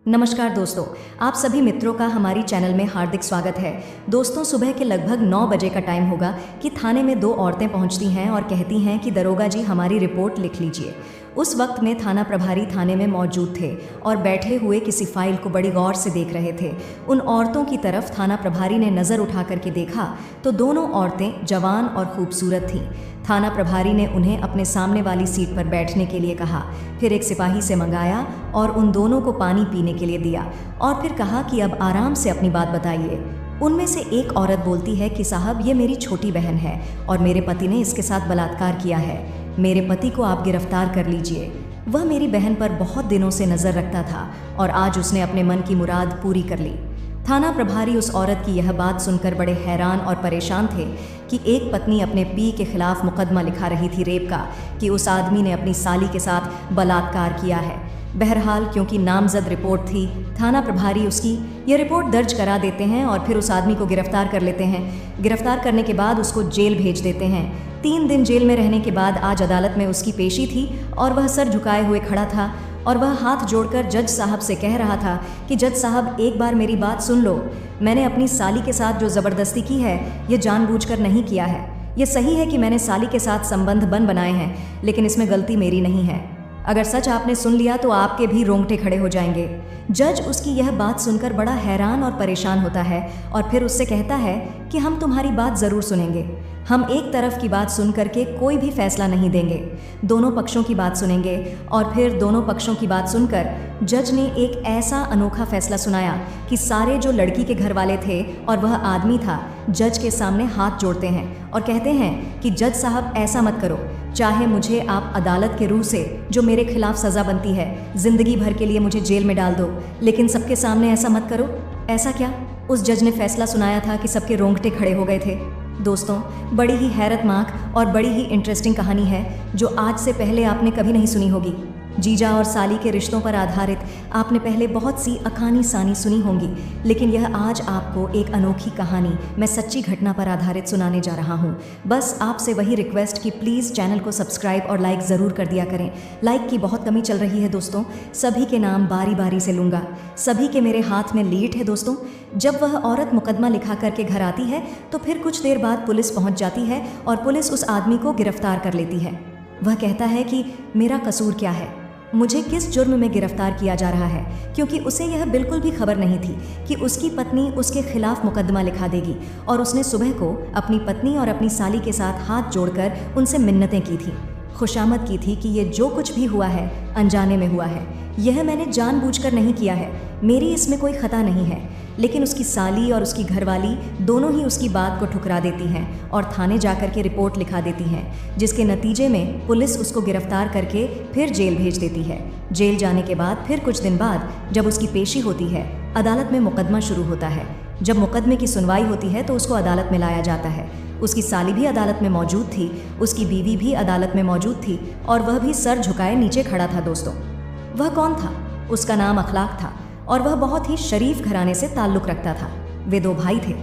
नमस्कार दोस्तों, आप सभी मित्रों का हमारी चैनल में हार्दिक स्वागत है। दोस्तों, सुबह के लगभग 9 बजे का टाइम होगा कि थाने में 2 औरतें पहुंचती हैं और कहती हैं कि दरोगा जी हमारी रिपोर्ट लिख लीजिए। उस वक्त में थाना प्रभारी थाने में मौजूद थे और बैठे हुए किसी फाइल को बड़ी गौर से देख रहे थे। उन औरतों की तरफ थाना प्रभारी ने नज़र उठा करके देखा तो दोनों औरतें जवान और खूबसूरत थीं। थाना प्रभारी ने उन्हें अपने सामने वाली सीट पर बैठने के लिए कहा, फिर एक सिपाही से मंगाया और उन दोनों को पानी पीने के लिए दिया और फिर कहा कि अब आराम से अपनी बात बताइए। उनमें से एक औरत बोलती है कि साहब, ये मेरी छोटी बहन है और मेरे पति ने इसके साथ बलात्कार किया है। मेरे पति को आप गिरफ्तार कर लीजिए। वह मेरी बहन पर बहुत दिनों से नज़र रखता था और आज उसने अपने मन की मुराद पूरी कर ली। थाना प्रभारी उस औरत की यह बात सुनकर बड़े हैरान और परेशान थे कि एक पत्नी अपने पी के खिलाफ मुकदमा लिखा रही थी रेप का कि उस आदमी ने अपनी साली के साथ बलात्कार किया है। बहरहाल, क्योंकि नामजद रिपोर्ट थी, थाना प्रभारी उसकी ये रिपोर्ट दर्ज करा देते हैं और फिर उस आदमी को गिरफ्तार कर लेते हैं। गिरफ्तार करने के बाद उसको जेल भेज देते हैं। 3 दिन जेल में रहने के बाद आज अदालत में उसकी पेशी थी और वह सर झुकाए हुए खड़ा था और वह हाथ जोड़कर जज साहब से कह रहा था कि जज साहब, एक बार मेरी बात सुन लो। मैंने अपनी साली के साथ जो ज़बरदस्ती की है ये जानबूझकर नहीं किया है। ये सही है कि मैंने साली के साथ संबंध बनाए हैं, लेकिन इसमें गलती मेरी नहीं है। अगर सच आपने सुन लिया तो आपके भी रोंगटे खड़े हो जाएंगे। जज उसकी यह बात सुनकर बड़ा हैरान और परेशान होता है और फिर उससे कहता है कि हम तुम्हारी बात ज़रूर सुनेंगे। हम एक तरफ की बात सुन करके कोई भी फैसला नहीं देंगे, दोनों पक्षों की बात सुनेंगे। और फिर दोनों पक्षों की बात सुनकर जज ने एक ऐसा अनोखा फैसला सुनाया कि सारे जो लड़की के घर वाले थे और वह आदमी था, जज के सामने हाथ जोड़ते हैं और कहते हैं कि जज साहब, ऐसा मत करो। चाहे मुझे आप अदालत के रूह से जो मेरे खिलाफ सज़ा बनती है, ज़िंदगी भर के लिए मुझे जेल में डाल दो, लेकिन सबके सामने ऐसा मत करो। ऐसा क्या? उस जज ने फैसला सुनाया था कि सबके रोंगटे खड़े हो गए थे। दोस्तों, बड़ी ही हैरतनाक और बड़ी ही इंटरेस्टिंग कहानी है जो आज से पहले आपने कभी नहीं सुनी होगी। जीजा और साली के रिश्तों पर आधारित आपने पहले बहुत सी अखानी सानी सुनी होंगी, लेकिन यह आज आपको एक अनोखी कहानी मैं सच्ची घटना पर आधारित सुनाने जा रहा हूँ। बस आपसे वही रिक्वेस्ट कि प्लीज़ चैनल को सब्सक्राइब और लाइक ज़रूर कर दिया करें। लाइक की बहुत कमी चल रही है दोस्तों। सभी के नाम बारी बारी से लूँगा। सभी के मेरे हाथ में लीड है दोस्तों। जब वह औरत मुकदमा लिखा करके घर आती है तो फिर कुछ देर बाद पुलिस पहुँच जाती है और पुलिस उस आदमी को गिरफ्तार कर लेती है। वह कहता है कि मेरा कसूर क्या है, मुझे किस जुर्म में गिरफ्तार किया जा रहा है, क्योंकि उसे यह बिल्कुल भी खबर नहीं थी कि उसकी पत्नी उसके खिलाफ मुकदमा लिखा देगी। और उसने सुबह को अपनी पत्नी और अपनी साली के साथ हाथ जोड़कर उनसे मिन्नतें की थी, खुशामद की थी कि ये जो कुछ भी हुआ है अनजाने में हुआ है, यह मैंने जानबूझकर नहीं किया है, मेरी इसमें कोई खता नहीं है। लेकिन उसकी साली और उसकी घरवाली दोनों ही उसकी बात को ठुकरा देती हैं और थाने जाकर के रिपोर्ट लिखा देती हैं, जिसके नतीजे में पुलिस उसको गिरफ्तार करके फिर जेल भेज देती है। जेल जाने के बाद फिर कुछ दिन बाद जब उसकी पेशी होती है, अदालत में मुकदमा शुरू होता है। जब मुकदमे की सुनवाई होती है तो उसको अदालत में लाया जाता है। उसकी साली भी अदालत में मौजूद थी, उसकी बीवी भी अदालत में मौजूद थी और वह भी सर झुकाए नीचे खड़ा था। दोस्तों, वह कौन था? उसका नाम अखलाक था और वह बहुत ही शरीफ घराने से ताल्लुक़ रखता था। वे 2 भाई थे।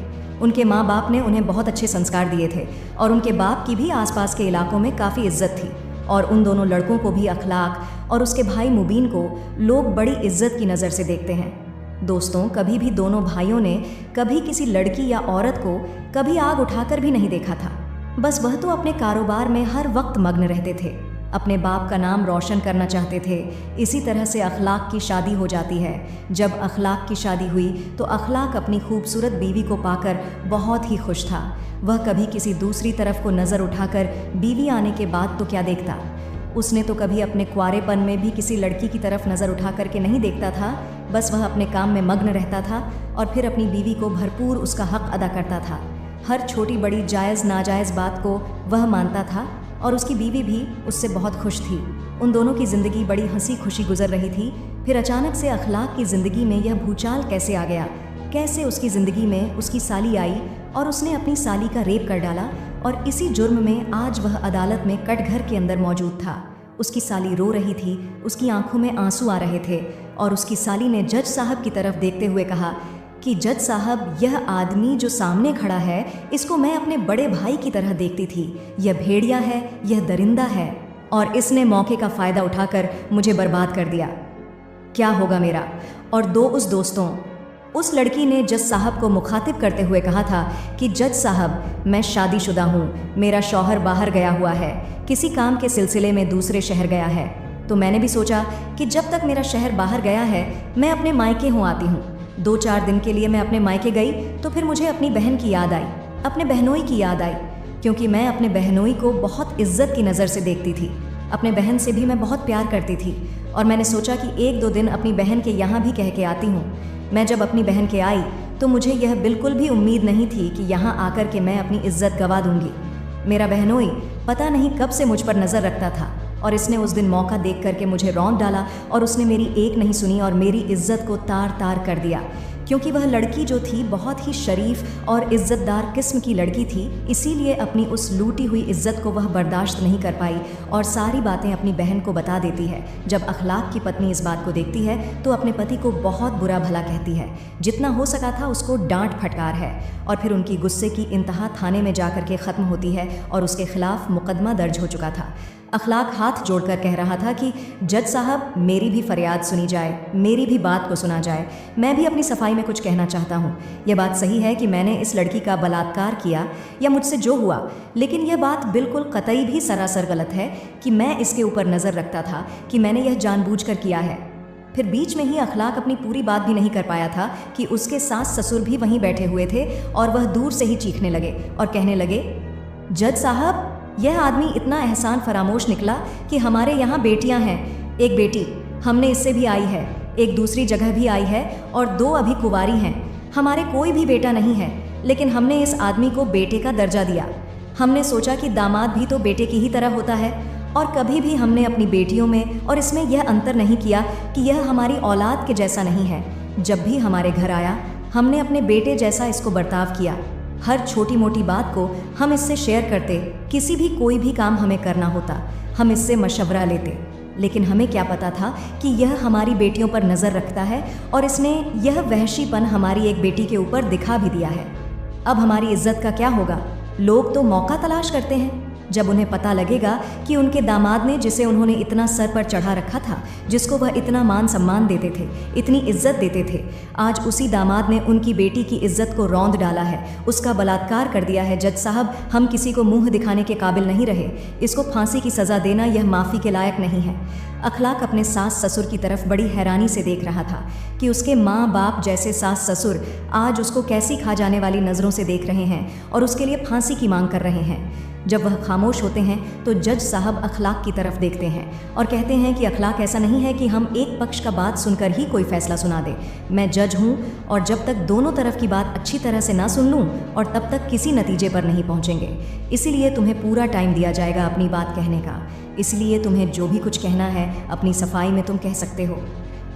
उनके माँ बाप ने उन्हें बहुत अच्छे संस्कार दिए थे और उनके बाप की भी आसपास के इलाकों में काफ़ी इज्जत थी। और उन दोनों लड़कों को भी, अखलाक और उसके भाई मुबीन को, लोग बड़ी इज्जत की नज़र से देखते हैं। दोस्तों, कभी भी दोनों भाइयों ने कभी किसी लड़की या औरत को कभी आग उठाकर भी नहीं देखा था। बस वह तो अपने कारोबार में हर वक्त मग्न रहते थे, अपने बाप का नाम रोशन करना चाहते थे। इसी तरह से अखलाक की शादी हो जाती है। जब अखलाक की शादी हुई तो अखलाक अपनी खूबसूरत बीवी को पाकर बहुत ही खुश था। वह कभी किसी दूसरी तरफ को नज़र उठाकर बीवी आने के बाद तो क्या देखता, उसने तो कभी अपने कुंवारेपन में भी किसी लड़की की तरफ नज़र उठा करके नहीं देखता था। बस वह अपने काम में मग्न रहता था और फिर अपनी बीवी को भरपूर उसका हक अदा करता था। हर छोटी बड़ी जायज़ नाजायज़ बात को वह मानता था और उसकी बीवी भी उससे बहुत खुश थी। उन दोनों की ज़िंदगी बड़ी हंसी खुशी गुजर रही थी। फिर अचानक से अखलाक की ज़िंदगी में यह भूचाल कैसे आ गया? कैसे उसकी ज़िंदगी में उसकी साली आई और उसने अपनी साली का रेप कर डाला और इसी जुर्म में आज वह अदालत में कटघर के अंदर मौजूद था। उसकी साली रो रही थी, उसकी आंखों में आंसू आ रहे थे और उसकी साली ने जज साहब की तरफ देखते हुए कहा कि जज साहब, यह आदमी जो सामने खड़ा है, इसको मैं अपने बड़े भाई की तरह देखती थी। यह भेड़िया है, यह दरिंदा है और इसने मौके का फ़ायदा उठाकर मुझे बर्बाद कर दिया। क्या होगा मेरा। और उस दोस्तों, उस लड़की ने जज साहब को मुखातिब करते हुए कहा था कि जज साहब, मैं शादीशुदा हूँ, मेरा शौहर बाहर गया हुआ है, किसी काम के सिलसिले में दूसरे शहर गया है। तो मैंने भी सोचा कि जब तक मेरा शहर बाहर गया है मैं अपने मायके हूँ आती हूँ। 2-4 दिन के लिए मैं अपने मायके गई तो फिर मुझे अपनी बहन की याद आई, अपने बहनोई की याद आई, क्योंकि मैं अपने बहनोई को बहुत इज्जत की नज़र से देखती थी। अपने बहन से भी मैं बहुत प्यार करती थी और मैंने सोचा कि 1-2 दिन अपनी बहन के यहाँ भी कह के आती हूँ। मैं जब अपनी बहन के आई तो मुझे यह बिल्कुल भी उम्मीद नहीं थी कि यहाँ आकर के मैं अपनी इज्जत गंवा दूंगी। मेरा बहनोई पता नहीं कब से मुझ पर नज़र रखता था और इसने उस दिन मौका देख करके मुझे रौंद डाला और उसने मेरी एक नहीं सुनी और मेरी इज्जत को तार तार कर दिया। क्योंकि वह लड़की जो थी बहुत ही शरीफ और इज्जतदार किस्म की लड़की थी, इसीलिए अपनी उस लूटी हुई इज्जत को वह बर्दाश्त नहीं कर पाई और सारी बातें अपनी बहन को बता देती है। जब अखलाक की पत्नी इस बात को देखती है तो अपने पति को बहुत बुरा भला कहती है, जितना हो सका था उसको डांट फटकार है और फिर उनकी गुस्से की इंतहा थाने में जाकर के ख़त्म होती है और उसके खिलाफ मुकदमा दर्ज हो चुका था। अखलाक हाथ जोड़कर कह रहा था कि जज साहब, मेरी भी फरियाद सुनी जाए, मेरी भी बात को सुना जाए, मैं भी अपनी सफाई में कुछ कहना चाहता हूँ। यह बात सही है कि मैंने इस लड़की का बलात्कार किया या मुझसे जो हुआ, लेकिन यह बात बिल्कुल कतई भी सरासर गलत है कि मैं इसके ऊपर नज़र रखता था कि मैंने यह जानबूझकर किया है। फिर बीच में ही अखलाक अपनी पूरी बात भी नहीं कर पाया था कि उसके सास ससुर भी वहीं बैठे हुए थे और वह दूर से ही चीखने लगे और कहने लगे, जज साहब, यह आदमी इतना एहसान फरामोश निकला कि हमारे यहाँ बेटियाँ हैं, एक बेटी हमने इससे भी आई है, एक दूसरी जगह भी आई है और 2 अभी कुंवारी हैं। हमारे कोई भी बेटा नहीं है, लेकिन हमने इस आदमी को बेटे का दर्जा दिया। हमने सोचा कि दामाद भी तो बेटे की ही तरह होता है और कभी भी हमने अपनी बेटियों में और इसमें यह अंतर नहीं किया कि यह हमारी औलाद के जैसा नहीं है। जब भी हमारे घर आया हमने अपने बेटे जैसा इसको बर्ताव किया। हर छोटी मोटी बात को हम इससे शेयर करते, किसी भी कोई भी काम हमें करना होता हम इससे मशवरा लेते, लेकिन हमें क्या पता था कि यह हमारी बेटियों पर नज़र रखता है और इसने यह वहशीपन हमारी एक बेटी के ऊपर दिखा भी दिया है। अब हमारी इज्जत का क्या होगा? लोग तो मौका तलाश करते हैं। जब उन्हें पता लगेगा कि उनके दामाद ने, जिसे उन्होंने इतना सर पर चढ़ा रखा था, जिसको वह इतना मान सम्मान देते थे, इतनी इज्जत देते थे, आज उसी दामाद ने उनकी बेटी की इज्जत को रौंद डाला है, उसका बलात्कार कर दिया है। जज साहब, हम किसी को मुंह दिखाने के काबिल नहीं रहे। इसको फांसी की सज़ा देना यह माफ़ी के लायक नहीं है। अखलाक अपने सास ससुर की तरफ बड़ी हैरानी से देख रहा था कि उसके माँ बाप जैसे सास ससुर आज उसको कैसी खा जाने वाली नज़रों से देख रहे हैं और उसके लिए फांसी की मांग कर रहे हैं। जब वह खामोश होते हैं तो जज साहब अखलाक की तरफ देखते हैं और कहते हैं कि अखलाक, ऐसा नहीं है कि हम एक पक्ष का बात सुनकर ही कोई फैसला सुना दे। मैं जज हूँ और जब तक दोनों तरफ की बात अच्छी तरह से ना सुन लूँ और तब तक किसी नतीजे पर नहीं पहुँचेंगे। इसीलिए तुम्हें पूरा टाइम दिया जाएगा अपनी बात कहने का। इसलिए तुम्हें जो भी कुछ कहना है अपनी सफाई में तुम कह सकते हो।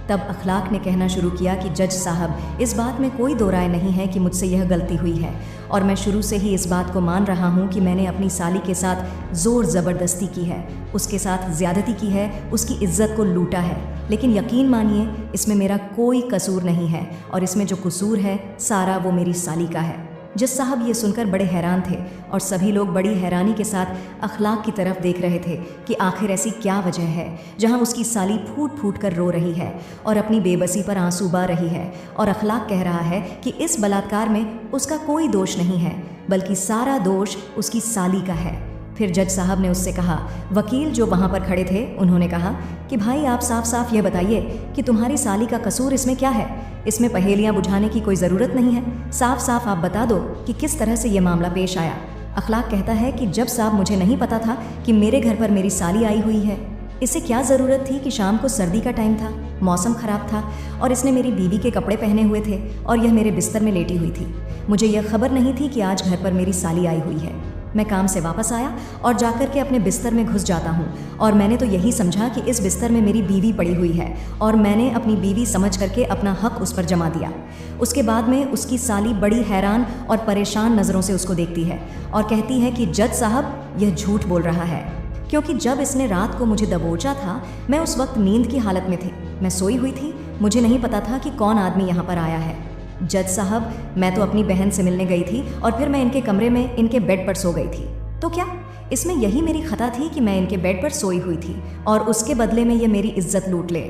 तब अखलाक ने कहना शुरू किया कि जज साहब, इस बात में कोई दो राय नहीं है कि मुझसे यह गलती हुई है और मैं शुरू से ही इस बात को मान रहा हूँ कि मैंने अपनी साली के साथ ज़ोर ज़बरदस्ती की है, उसके साथ ज़्यादती की है, उसकी इज्जत को लूटा है। लेकिन यकीन मानिए, इसमें मेरा कोई कसूर नहीं है और इसमें जो कसूर है सारा वो मेरी साली का है। जज साहब ये सुनकर बड़े हैरान थे और सभी लोग बड़ी हैरानी के साथ अखलाक की तरफ देख रहे थे कि आखिर ऐसी क्या वजह है जहां उसकी साली फूट फूट कर रो रही है और अपनी बेबसी पर आंसू बहा रही है और अखलाक कह रहा है कि इस बलात्कार में उसका कोई दोष नहीं है, बल्कि सारा दोष उसकी साली का है। फिर जज साहब ने उससे कहा, वकील जो वहाँ पर खड़े थे उन्होंने कहा कि भाई, आप साफ साफ ये बताइए कि तुम्हारी साली का कसूर इसमें क्या है। इसमें पहेलियाँ बुझाने की कोई ज़रूरत नहीं है, साफ साफ आप बता दो कि किस तरह से ये मामला पेश आया। अखलाक कहता है कि जब साहब मुझे नहीं पता था कि मेरे घर पर मेरी साली आई हुई है। इसे क्या ज़रूरत थी कि शाम को सर्दी का टाइम था, मौसम ख़राब था और इसने मेरी बीवी के कपड़े पहने हुए थे और यह मेरे बिस्तर में लेटी हुई थी। मुझे यह खबर नहीं थी कि आज घर पर मेरी साली आई हुई है। मैं काम से वापस आया और जाकर के अपने बिस्तर में घुस जाता हूँ और मैंने तो यही समझा कि इस बिस्तर में मेरी बीवी पड़ी हुई है और मैंने अपनी बीवी समझ करके अपना हक उस पर जमा दिया। उसके बाद में उसकी साली बड़ी हैरान और परेशान नज़रों से उसको देखती है और कहती है कि जज साहब, यह झूठ बोल रहा है, क्योंकि जब इसने रात को मुझे दबोचा था मैं उस वक्त नींद की हालत में थी, मैं सोई हुई थी, मुझे नहीं पता था कि कौन आदमी यहाँ पर आया है। जज साहब, मैं तो अपनी बहन से मिलने गई थी और फिर मैं इनके कमरे में इनके बेड पर सो गई थी। तो क्या इसमें यही मेरी खता थी कि मैं इनके बेड पर सोई हुई थी और उसके बदले में ये मेरी इज्जत लूट ले?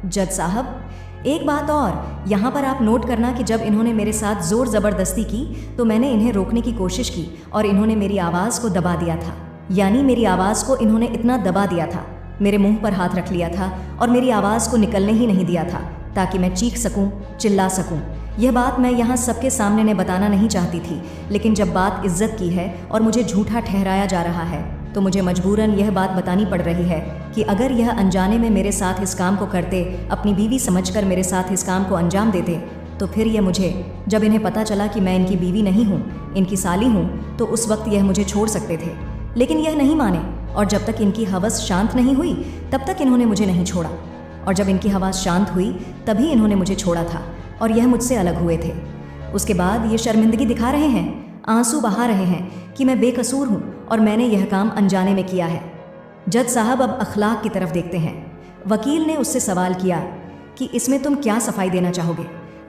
जज साहब, एक बात और, यहाँ पर आप नोट करना कि जब इन्होंने मेरे साथ जोर ज़बरदस्ती की तो मैंने इन्हें रोकने की कोशिश की और इन्होंने मेरी आवाज़ को दबा दिया था। यानी मेरी आवाज़ को इन्होंने इतना दबा दिया था, मेरे मुंह पर हाथ रख लिया था और मेरी आवाज़ को निकलने ही नहीं दिया था ताकि मैं चीख सकूं, चिल्ला सकूं। यह बात मैं यहाँ सबके सामने ने बताना नहीं चाहती थी, लेकिन जब बात इज्जत की है और मुझे झूठा ठहराया जा रहा है तो मुझे मजबूरन यह बात बतानी पड़ रही है कि अगर यह अनजाने में मेरे साथ इस काम को करते, अपनी बीवी समझकर मेरे साथ इस काम को अंजाम देते, तो फिर यह मुझे, जब इन्हें पता चला कि मैं इनकी बीवी नहीं हूँ, इनकी साली हूँ, तो उस वक्त यह मुझे छोड़ सकते थे। लेकिन यह नहीं माने और जब तक इनकी हवस शांत नहीं हुई तब तक इन्होंने मुझे नहीं छोड़ा, और जब इनकी हवस शांत हुई तभी इन्होंने मुझे छोड़ा था और यह मुझसे अलग हुए थे। उसके बाद ये शर्मिंदगी दिखा रहे हैं, आंसू बहा रहे हैं कि मैं बेकसूर हूँ और मैंने यह काम अनजाने में किया है। जज साहब अब अखलाक की तरफ देखते हैं। वकील ने उससे सवाल किया कि इसमें तुम क्या सफाई देना चाहोगे?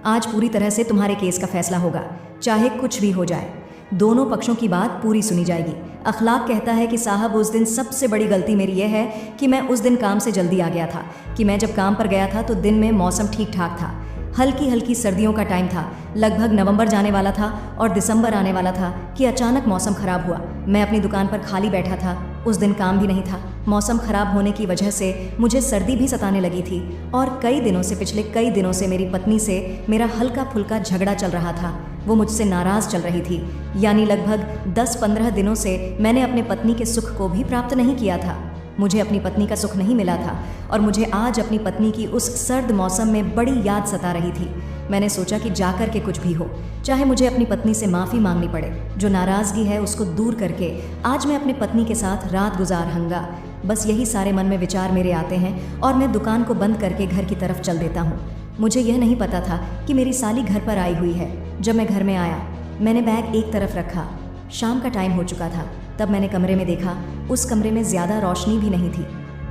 आज पूरी तरह से तुम्हारे केस का फैसला होगा, चाहे कुछ भी हो जाए। दोनों पक्षों की बात पूरी सुनी जाएगी। अखलाक कहता है कि साहब, उस दिन सबसे बड़ी गलती मेरी यह है कि मैं उस दिन काम से जल्दी आ गया था, कि मैं जब काम पर गया था तो दिन में मौसम ठीक ठाक था, हल्की हल्की सर्दियों का टाइम था, लगभग नवंबर जाने वाला था और दिसंबर आने वाला था कि अचानक मौसम खराब हुआ। मैं अपनी दुकान पर खाली बैठा था, उस दिन काम भी नहीं था। मौसम खराब होने की वजह से मुझे सर्दी भी सताने लगी थी और कई दिनों से, पिछले कई दिनों से मेरी पत्नी से मेरा हल्का फुल्का झगड़ा चल रहा था। वो मुझसे नाराज़ चल रही थी, यानी लगभग 10-15 दिनों से मैंने अपने पत्नी के सुख को भी प्राप्त नहीं किया था। मुझे अपनी पत्नी का सुख नहीं मिला था और मुझे आज अपनी पत्नी की उस सर्द मौसम में बड़ी याद सता रही थी। मैंने सोचा कि जाकर के कुछ भी हो, चाहे मुझे अपनी पत्नी से माफ़ी मांगनी पड़े, जो नाराज़गी है उसको दूर करके आज मैं अपनी पत्नी के साथ रात गुजारूंगा। बस यही सारे मन में विचार मेरे आते हैं और मैं दुकान को बंद करके घर की तरफ चल देता हूँ। मुझे यह नहीं पता था कि मेरी साली घर पर आई हुई है। जब मैं घर में आया, मैंने बैग एक तरफ रखा। शाम का टाइम हो चुका था। तब मैंने कमरे में देखा, उस कमरे में ज़्यादा रोशनी भी नहीं थी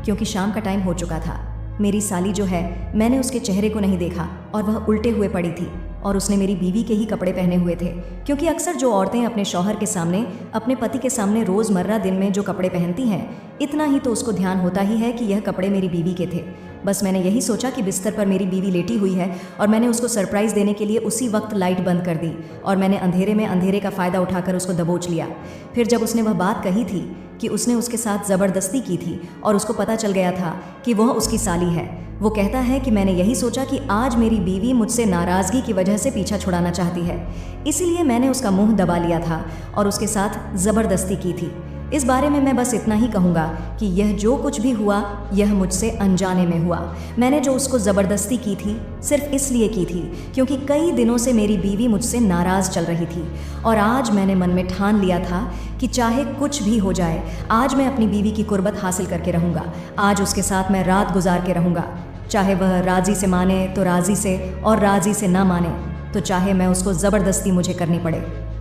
क्योंकि शाम का टाइम हो चुका था। मेरी साली जो है, मैंने उसके चेहरे को नहीं देखा और वह उल्टे हुए पड़ी थी और उसने मेरी बीवी के ही कपड़े पहने हुए थे, क्योंकि अक्सर जो औरतें अपने शौहर के सामने, अपने पति के सामने रोज़मर्रा दिन में जो कपड़े पहनती हैं, इतना ही तो उसको ध्यान होता ही है कि यह कपड़े मेरी बीवी के थे। बस मैंने यही सोचा कि बिस्तर पर मेरी बीवी लेटी हुई है और मैंने उसको सरप्राइज़ देने के लिए उसी वक्त लाइट बंद कर दी और मैंने अंधेरे में अंधेरे का फ़ायदा उठाकर उसको दबोच लिया। फिर जब उसने वह बात कही थी कि उसने उसके साथ ज़बरदस्ती की थी और उसको पता चल गया था कि वह उसकी साली है, वो कहता है कि मैंने यही सोचा कि आज मेरी बीवी मुझसे नाराज़गी की वजह से पीछा छुड़ाना चाहती है, इसीलिए मैंने उसका मुंह दबा लिया था और उसके साथ ज़बरदस्ती की थी। इस बारे में मैं बस इतना ही कहूँगा कि यह जो कुछ भी हुआ, यह मुझसे अनजाने में हुआ। मैंने जो उसको ज़बरदस्ती की थी सिर्फ इसलिए की थी क्योंकि कई दिनों से मेरी बीवी मुझसे नाराज़ चल रही थी और आज मैंने मन में ठान लिया था कि चाहे कुछ भी हो जाए, आज मैं अपनी बीवी की कुर्बत हासिल करके रहूँगा। आज उसके साथ मैं रात गुजार के रहूँगा, चाहे वह राज़ी से माने तो राज़ी से, और राज़ी से ना माने तो चाहे मैं उसको ज़बरदस्ती मुझे करनी पड़े,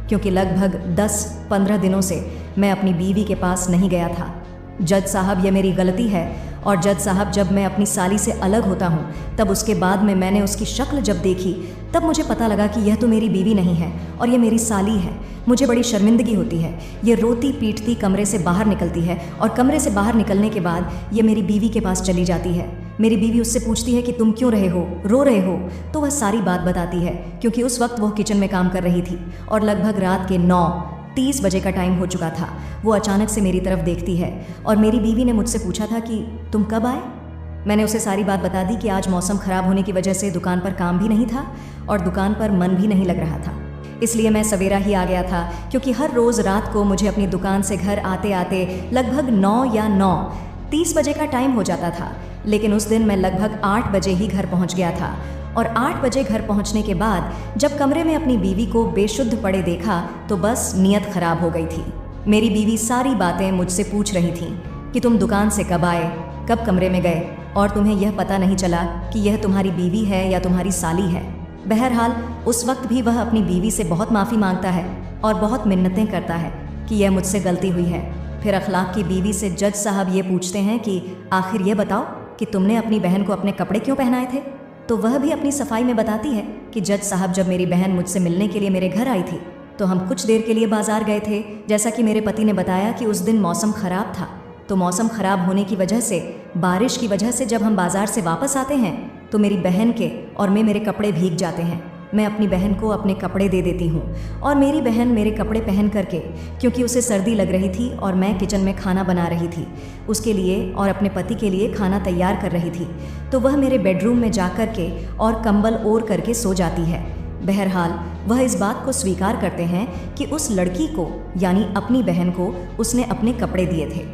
क्योंकि लगभग 10-15 दिनों से मैं अपनी बीवी के पास नहीं गया था। जज साहब, यह मेरी गलती है और जज साहब, जब मैं अपनी साली से अलग होता हूँ तब उसके बाद में मैंने उसकी शक्ल जब देखी तब मुझे पता लगा कि यह तो मेरी बीवी नहीं है और यह मेरी साली है। मुझे बड़ी शर्मिंदगी होती है। ये रोती पीटती कमरे से बाहर निकलती है और कमरे से बाहर निकलने के बाद ये मेरी बीवी के पास चली जाती है। मेरी बीवी उससे पूछती है कि तुम क्यों रहे हो, रो रहे हो, तो वह सारी बात बताती है क्योंकि उस वक्त वह किचन में काम कर रही थी और लगभग रात के 9:30 बजे का टाइम हो चुका था। वो अचानक से मेरी तरफ देखती है और मेरी बीवी ने मुझसे पूछा था कि तुम कब आए। मैंने उसे सारी बात बता दी कि आज मौसम ख़राब होने की वजह से दुकान पर काम भी नहीं था और दुकान पर मन भी नहीं लग रहा था, इसलिए मैं सवेरा ही आ गया था, क्योंकि हर रोज़ रात को मुझे अपनी दुकान से घर आते आते लगभग 9 या 9:30 बजे का टाइम हो जाता था। लेकिन उस दिन मैं लगभग 8 बजे ही घर पहुंच गया था और 8 बजे घर पहुंचने के बाद जब कमरे में अपनी बीवी को बेशुद्ध पड़े देखा तो बस नीयत खराब हो गई थी। मेरी बीवी सारी बातें मुझसे पूछ रही थी कि तुम दुकान से कब आए, कब कमरे में गए और तुम्हें यह पता नहीं चला कि यह तुम्हारी बीवी है या तुम्हारी साली है। बहरहाल उस वक्त भी वह अपनी बीवी से बहुत माफ़ी मांगता है और बहुत मिन्नतें करता है कि यह मुझसे गलती हुई है। फिर अखलाक की बीवी से जज साहब ये पूछते हैं कि आखिर ये बताओ कि तुमने अपनी बहन को अपने कपड़े क्यों पहनाए थे। तो वह भी अपनी सफाई में बताती है कि जज साहब, जब मेरी बहन मुझसे मिलने के लिए मेरे घर आई थी तो हम कुछ देर के लिए बाजार गए थे। जैसा कि मेरे पति ने बताया कि उस दिन मौसम ख़राब था, तो मौसम खराब होने की वजह से, बारिश की वजह से जब हम बाजार से वापस आते हैं तो मेरी बहन के और मैं मेरे कपड़े भीग जाते हैं। मैं अपनी बहन को अपने कपड़े दे देती हूँ और मेरी बहन मेरे कपड़े पहन करके, क्योंकि उसे सर्दी लग रही थी और मैं किचन में खाना बना रही थी उसके लिए और अपने पति के लिए खाना तैयार कर रही थी, तो वह मेरे बेडरूम में जा कर के और कंबल ओढ़ करके सो जाती है। बहरहाल वह इस बात को स्वीकार करते हैं कि उस लड़की को यानी अपनी बहन को उसने अपने कपड़े दिए थे।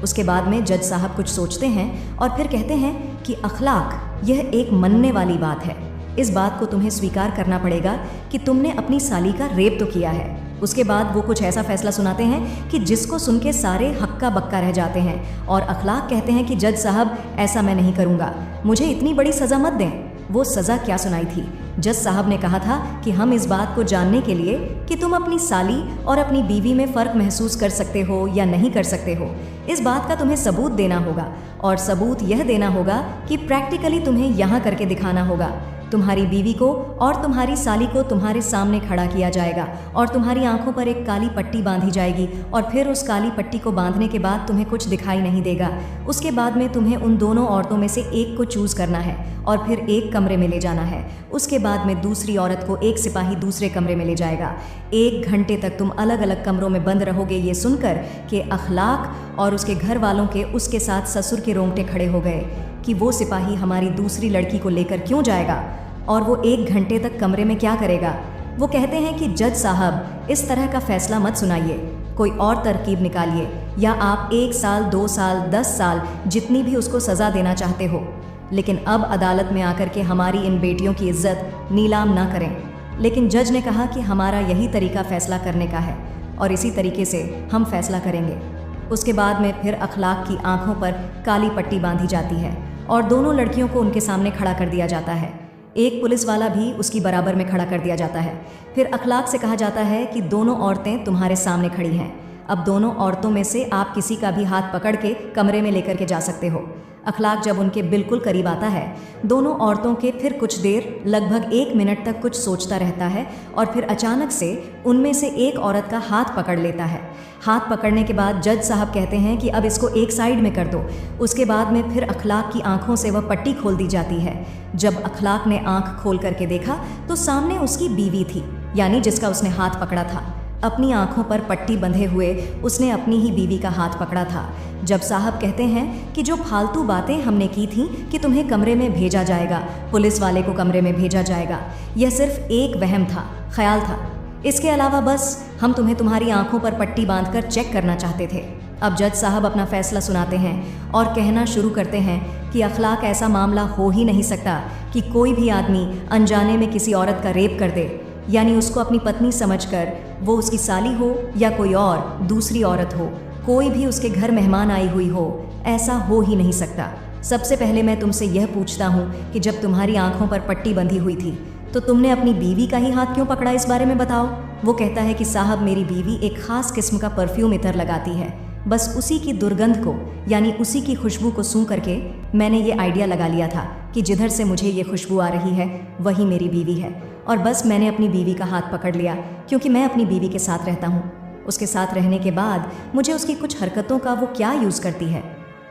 उसके बाद में जज साहब कुछ सोचते हैं और फिर कहते हैं कि अखलाक यह एक मनने वाली बात है। इस बात को तुम्हें स्वीकार करना पड़ेगा कि तुमने अपनी साली का रेप तो किया है। उसके बाद वो कुछ ऐसा फैसला सुनाते हैं कि जिसको सुन के सारे हक्का बक्का रह जाते हैं और अखलाक कहते हैं कि जज साहब ऐसा मैं नहीं करूँगा, मुझे इतनी बड़ी सज़ा मत दें। वो सज़ा क्या सुनाई थी? जज साहब ने कहा था कि हम इस बात को जानने के लिए कि तुम अपनी साली और अपनी बीवी में फ़र्क महसूस कर सकते हो या नहीं कर सकते हो, इस बात का तुम्हें सबूत देना होगा और सबूत यह देना होगा कि प्रैक्टिकली तुम्हें यहाँ करके दिखाना होगा। तुम्हारी बीवी को और तुम्हारी साली को तुम्हारे सामने खड़ा किया जाएगा और तुम्हारी आंखों पर एक काली पट्टी बांधी जाएगी और फिर उस काली पट्टी को बांधने के बाद तुम्हें कुछ दिखाई नहीं देगा। उसके बाद में तुम्हें उन दोनों औरतों में से एक को चूज़ करना है और फिर एक कमरे में ले जाना है। उसके बाद में दूसरी औरत को एक सिपाही दूसरे कमरे में ले जाएगा। 1 घंटे तक तुम अलग अलग कमरों में बंद रहोगे। ये सुनकर कि अखलाक और उसके घर वालों के उसके साथ ससुर के रोंगटे खड़े हो गए कि वो सिपाही हमारी दूसरी लड़की को लेकर क्यों जाएगा और वो 1 घंटे तक कमरे में क्या करेगा। वो कहते हैं कि जज साहब इस तरह का फैसला मत सुनाइए, कोई और तरकीब निकालिए, या आप 1 साल 2 साल 10 साल जितनी भी उसको सज़ा देना चाहते हो, लेकिन अब अदालत में आकर के हमारी इन बेटियों की इज्जत नीलाम ना करें। लेकिन जज ने कहा कि हमारा यही तरीका फैसला करने का है और इसी तरीके से हम फैसला करेंगे। उसके बाद में फिर अखलाक की आंखों पर काली पट्टी बांधी जाती है और दोनों लड़कियों को उनके सामने खड़ा कर दिया जाता है। एक पुलिस वाला भी उसकी बराबर में खड़ा कर दिया जाता है। फिर अखलाक से कहा जाता है कि दोनों औरतें तुम्हारे सामने खड़ी हैं, अब दोनों औरतों में से आप किसी का भी हाथ पकड़ के कमरे में लेकर के जा सकते हो। अखलाक जब उनके बिल्कुल करीब आता है, दोनों औरतों के फिर कुछ देर लगभग 1 मिनट तक कुछ सोचता रहता है और फिर अचानक से उनमें से एक औरत का हाथ पकड़ लेता है। हाथ पकड़ने के बाद जज साहब कहते हैं कि अब इसको एक साइड में कर दो। उसके बाद में फिर अखलाक की आंखों से वह पट्टी खोल दी जाती है। जब अखलाक ने आंख खोल करके देखा तो सामने उसकी बीवी थी, यानी जिसका उसने हाथ पकड़ा था। अपनी आंखों पर पट्टी बंधे हुए उसने अपनी ही बीवी का हाथ पकड़ा था। जब साहब कहते हैं कि जो फालतू बातें हमने की थी कि तुम्हें कमरे में भेजा जाएगा, पुलिस वाले को कमरे में भेजा जाएगा, यह सिर्फ एक वहम था, ख्याल था। इसके अलावा बस हम तुम्हें तुम्हारी आंखों पर पट्टी बांधकर चेक करना चाहते थे। अब जज साहब अपना फैसला सुनाते हैं और कहना शुरू करते हैं कि अखलाक ऐसा मामला हो ही नहीं सकता कि कोई भी आदमी अनजाने में किसी औरत का रेप कर दे, यानी उसको अपनी पत्नी समझकर, वो उसकी साली हो या कोई और दूसरी औरत हो, कोई भी उसके घर मेहमान आई हुई हो, ऐसा हो ही नहीं सकता। सबसे पहले मैं तुमसे यह पूछता हूँ कि जब तुम्हारी आंखों पर पट्टी बंधी हुई थी तो तुमने अपनी बीवी का ही हाथ क्यों पकड़ा, इस बारे में बताओ। वो कहता है कि साहब मेरी बीवी एक ख़ास किस्म का परफ्यूम इतर लगाती है, बस उसी की दुर्गंध को यानी उसी की खुशबू को सूंघ करके मैंने ये आइडिया लगा लिया था कि जिधर से मुझे ये खुशबू आ रही है वही मेरी बीवी है, और बस मैंने अपनी बीवी का हाथ पकड़ लिया क्योंकि मैं अपनी बीवी के साथ रहता हूँ। उसके साथ रहने के बाद मुझे उसकी कुछ हरकतों का वो क्या यूज़ करती है,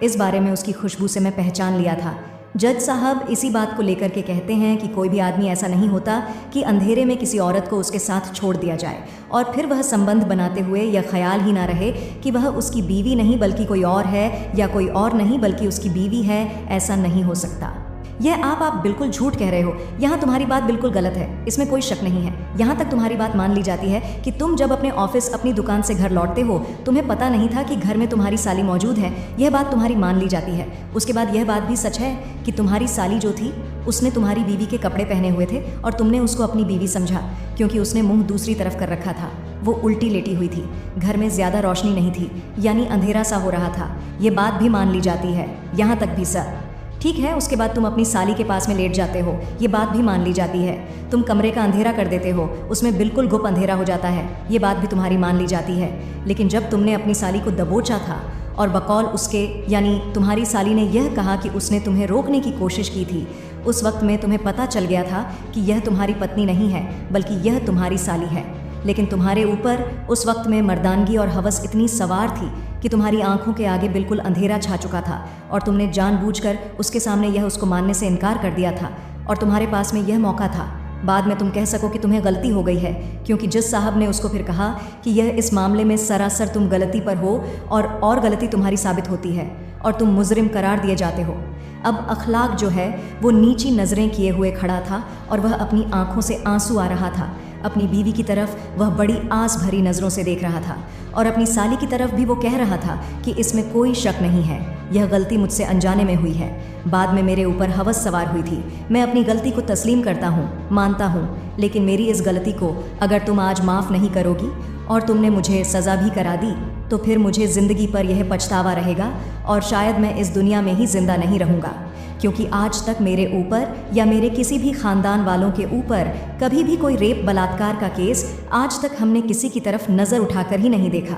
इस बारे में उसकी खुशबू से मैं पहचान लिया था। जज साहब इसी बात को लेकर के कहते हैं कि कोई भी आदमी ऐसा नहीं होता कि अंधेरे में किसी औरत को उसके साथ छोड़ दिया जाए और फिर वह संबंध बनाते हुए यह ख्याल ही ना रहे कि वह उसकी बीवी नहीं बल्कि कोई और है, या कोई और नहीं बल्कि उसकी बीवी है। ऐसा नहीं हो सकता। यह आप बिल्कुल झूठ कह रहे हो, यहाँ तुम्हारी बात बिल्कुल गलत है, इसमें कोई शक नहीं है। यहाँ तक तुम्हारी बात मान ली जाती है कि तुम जब अपने ऑफिस अपनी दुकान से घर लौटते हो तुम्हें पता नहीं था कि घर में तुम्हारी साली मौजूद है, यह बात तुम्हारी मान ली जाती है। उसके बाद यह बात भी सच है कि तुम्हारी साली जो थी उसने तुम्हारी बीवी के कपड़े पहने हुए थे और तुमने उसको अपनी बीवी समझा क्योंकि उसने मुंह दूसरी तरफ कर रखा था। वो उल्टी लेटी हुई थी, घर में ज़्यादा रोशनी नहीं थी, यानी अंधेरा सा हो रहा था। ये बात भी मान ली जाती है, यहाँ तक भी सर। ठीक है, उसके बाद तुम अपनी साली के पास में लेट जाते हो, ये बात भी मान ली जाती है। तुम कमरे का अंधेरा कर देते हो, उसमें बिल्कुल गुप अंधेरा हो जाता है, ये बात भी तुम्हारी मान ली जाती है। लेकिन जब तुमने अपनी साली को दबोचा था और बकौल उसके यानी तुम्हारी साली ने यह कहा कि उसने तुम्हें रोकने की कोशिश की थी, उस वक्त में तुम्हें पता चल गया था कि यह तुम्हारी पत्नी नहीं है बल्कि यह तुम्हारी साली है। लेकिन तुम्हारे ऊपर उस वक्त में मर्दानगी और हवस इतनी सवार थी कि तुम्हारी आंखों के आगे बिल्कुल अंधेरा छा चुका था और तुमने जानबूझकर उसके सामने यह उसको मानने से इनकार कर दिया था और तुम्हारे पास में यह मौका था बाद में तुम कह सको कि तुम्हें गलती हो गई है, क्योंकि जज साहब ने उसको फिर कहा कि यह इस मामले में सरासर तुम गलती पर हो और गलती तुम्हारी साबित होती है और तुम मुजरिम करार दिए जाते हो। अब अखलाक जो है वो नीची नज़रें किए हुए खड़ा था और वह अपनी आंखों से आंसू आ रहा था। अपनी बीवी की तरफ वह बड़ी आस भरी नज़रों से देख रहा था और अपनी साली की तरफ भी वो कह रहा था कि इसमें कोई शक नहीं है, यह गलती मुझसे अनजाने में हुई है। बाद में मेरे ऊपर हवस सवार हुई थी। मैं अपनी गलती को तस्लीम करता हूँ, मानता हूँ, लेकिन मेरी इस गलती को अगर तुम आज माफ़ नहीं करोगी और तुमने मुझे सज़ा भी करा दी तो फिर मुझे ज़िंदगी पर यह पछतावा रहेगा और शायद मैं इस दुनिया में ही ज़िंदा नहीं रहूँगा, क्योंकि आज तक मेरे ऊपर या मेरे किसी भी ख़ानदान वालों के ऊपर कभी भी कोई रेप बलात्कार का केस आज तक हमने किसी की तरफ नज़र उठाकर ही नहीं देखा।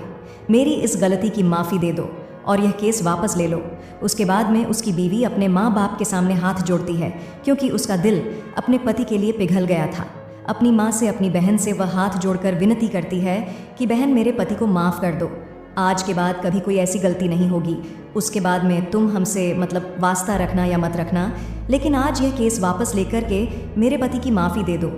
मेरी इस गलती की माफ़ी दे दो और यह केस वापस ले लो। उसके बाद में उसकी बीवी अपने माँ बाप के सामने हाथ जोड़ती है, क्योंकि उसका दिल अपने पति के लिए पिघल गया था। अपनी माँ से अपनी बहन से वह हाथ जोड़कर विनती करती है कि बहन मेरे पति को माफ़ कर दो, आज के बाद कभी कोई ऐसी गलती नहीं होगी। उसके बाद में तुम हमसे मतलब वास्ता रखना या मत रखना, लेकिन आज यह केस वापस लेकर के मेरे पति की माफ़ी दे दो।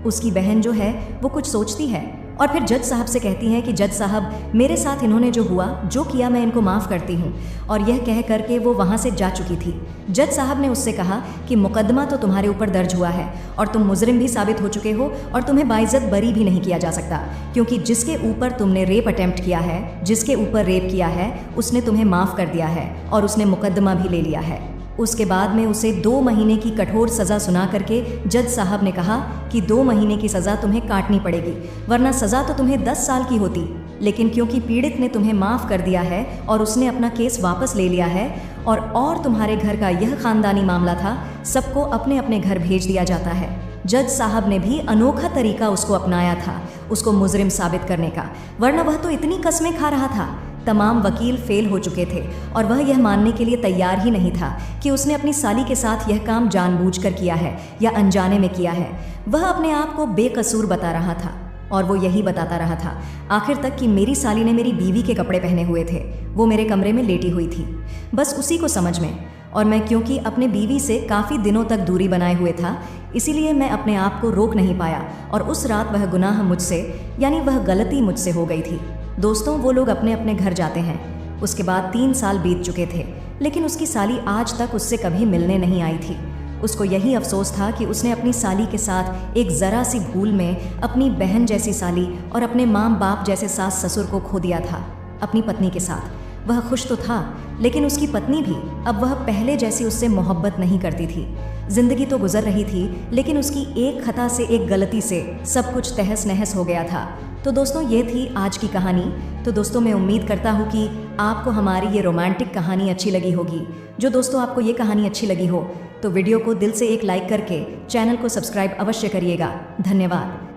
उसकी बहन जो है वो कुछ सोचती है और फिर जज साहब से कहती हैं कि जज साहब मेरे साथ इन्होंने जो किया मैं इनको माफ़ करती हूँ, और यह कह करके वो वहाँ से जा चुकी थी। जज साहब ने उससे कहा कि मुकदमा तो तुम्हारे ऊपर दर्ज हुआ है और तुम मुजरिम भी साबित हो चुके हो और तुम्हें बाइज्जत बरी भी नहीं किया जा सकता, क्योंकि जिसके ऊपर तुमने रेप अटेम्प्ट किया है, जिसके ऊपर रेप किया है, उसने तुम्हें माफ़ कर दिया है और उसने मुकदमा भी ले लिया है। उसके बाद में उसे 2 महीने की कठोर सज़ा सुना करके जज साहब ने कहा कि 2 महीने की सज़ा तुम्हें काटनी पड़ेगी, वरना सज़ा तो तुम्हें 10 साल की होती, लेकिन क्योंकि पीड़ित ने तुम्हें माफ़ कर दिया है और उसने अपना केस वापस ले लिया है और तुम्हारे घर का यह ख़ानदानी मामला था, सबको अपने अपने घर भेज दिया जाता है। जज साहब ने भी अनोखा तरीका उसको अपनाया था उसको मुजरिम साबित करने का, वरना वह तो इतनी कस्में खा रहा था। तमाम वकील फेल हो चुके थे और वह यह मानने के लिए तैयार ही नहीं था कि उसने अपनी साली के साथ यह काम जानबूझकर किया है या अनजाने में किया है। वह अपने आप को बेकसूर बता रहा था और वो यही बताता रहा था आखिर तक कि मेरी साली ने मेरी बीवी के कपड़े पहने हुए थे, वो मेरे कमरे में लेटी हुई थी, बस उसी को समझ में। और मैं क्योंकि अपने बीवी से काफ़ी दिनों तक दूरी बनाए हुए था, इसीलिए मैं अपने आप को रोक नहीं पाया और उस रात वह गुनाह मुझसे यानी वह गलती मुझसे हो गई थी। दोस्तों, वो लोग अपने अपने घर जाते हैं। उसके बाद 3 साल बीत चुके थे, लेकिन उसकी साली आज तक उससे कभी मिलने नहीं आई थी। उसको यही अफसोस था कि उसने अपनी साली के साथ एक ज़रा सी भूल में अपनी बहन जैसी साली और अपने माँ बाप जैसे सास ससुर को खो दिया था। अपनी पत्नी के साथ वह खुश तो था, लेकिन उसकी पत्नी भी अब वह पहले जैसी उससे मोहब्बत नहीं करती थी। जिंदगी तो गुजर रही थी, लेकिन उसकी एक खता से, एक गलती से सब कुछ तहस नहस हो गया था। तो दोस्तों, ये थी आज की कहानी। तो दोस्तों, मैं उम्मीद करता हूँ कि आपको हमारी ये रोमांटिक कहानी अच्छी लगी होगी। जो दोस्तों आपको ये कहानी अच्छी लगी हो तो वीडियो को दिल से एक लाइक करके चैनल को सब्सक्राइब अवश्य करिएगा। धन्यवाद।